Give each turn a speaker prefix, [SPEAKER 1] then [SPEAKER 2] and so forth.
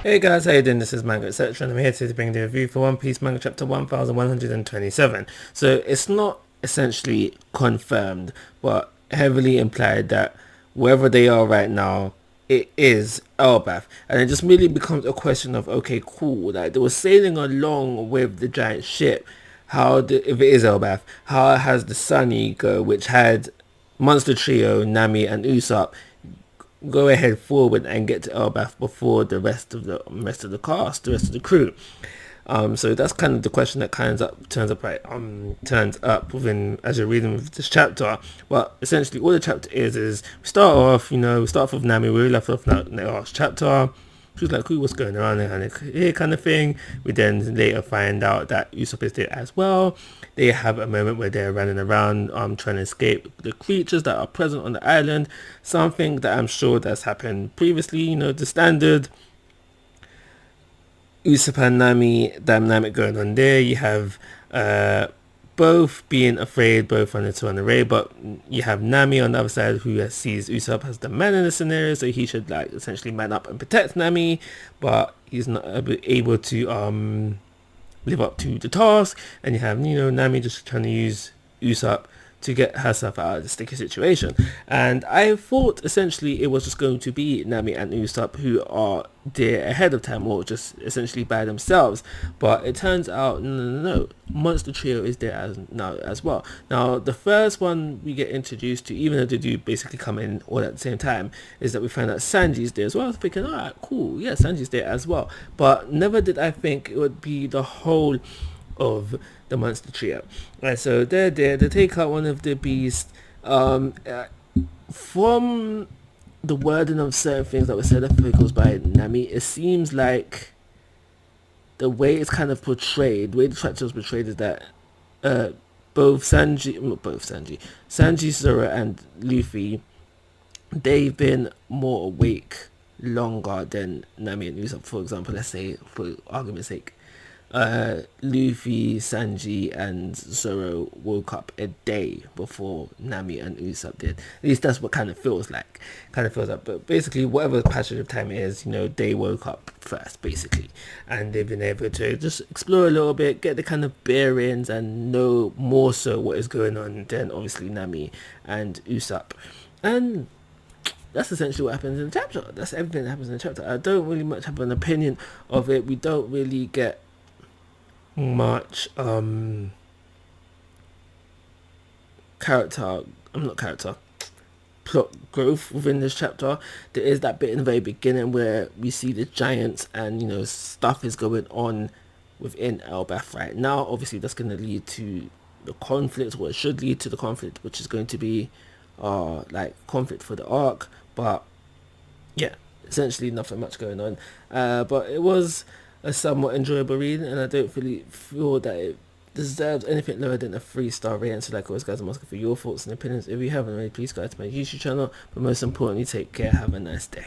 [SPEAKER 1] Hey guys, how you doing? This is Manga, etc. and I'm here today to bring the review for One Piece Manga Chapter 1127. So it's not essentially confirmed, but heavily implied that wherever they are right now, it is Elbaf. And it just really becomes a question of, okay, cool, like they were sailing along with the giant ship. If it is Elbaf, how has the Sunny go, which had Monster Trio, Nami and Usopp, go ahead forward and get to Elbaf before the rest of the cast, the rest of the crew. So that's kind of the question that turns up within as you're reading this chapter. But essentially, all the chapter is we start off with Nami. We left off in the last chapter. She was like, "Who, what's going on?" and here kind of thing. We then later find out that Usopp is there as well. They have a moment where they're running around, trying to escape the creatures that are present on the island. Something that I'm sure that's happened previously. The standard Usopp and Nami dynamic going on there. You have both being afraid, both wanting to run away, but you have Nami on the other side who sees Usopp as the man in the scenario, so he should like essentially man up and protect Nami, but he's not able to live up to the task. And you have Nami just trying to use Usopp to get herself out of the sticky situation. And I thought essentially it was just going to be Nami and Usopp who are there ahead of time, or just essentially by themselves. But it turns out no. Monster Trio is there as well. Now the first one we get introduced to, even though they do basically come in all at the same time, is that we find out Sanji's there as well. I was thinking, alright, cool, yeah, Sanji's there as well. But never did I think it would be the whole of the Monster Trio. Right, so they're there to take out one of the beasts. From the wording of certain things that were said of by Nami, it seems like the way it's kind of portrayed, the way the chapter was portrayed, is that Sanji, Zoro, and Luffy, they've been more awake longer than Nami and Usopp. For example, let's say, for argument's sake, Luffy, Sanji, and Zoro woke up a day before Nami and Usopp did. At least that's what kind of feels like. But basically, whatever the passage of time is, they woke up first, basically, and they've been able to just explore a little bit, get the kind of bearings, and know more so what is going on than obviously Nami and Usopp. And that's essentially what happens in the chapter. That's everything that happens in the chapter. I don't really much have an opinion of it. We don't really get much plot growth within this chapter. There is that bit in the very beginning where we see the giants, and stuff is going on within Elbaf right now. Obviously that's going to lead to the conflict, or it should lead to the conflict, which is going to be like conflict for the arc. But yeah, essentially nothing much going on, but it was a somewhat enjoyable read, and I don't really feel that it deserves anything lower than a 3-star rating. So like always guys, I'm asking for your thoughts and opinions. If you haven't already, please go to my YouTube channel, but most importantly, take care, have a nice day.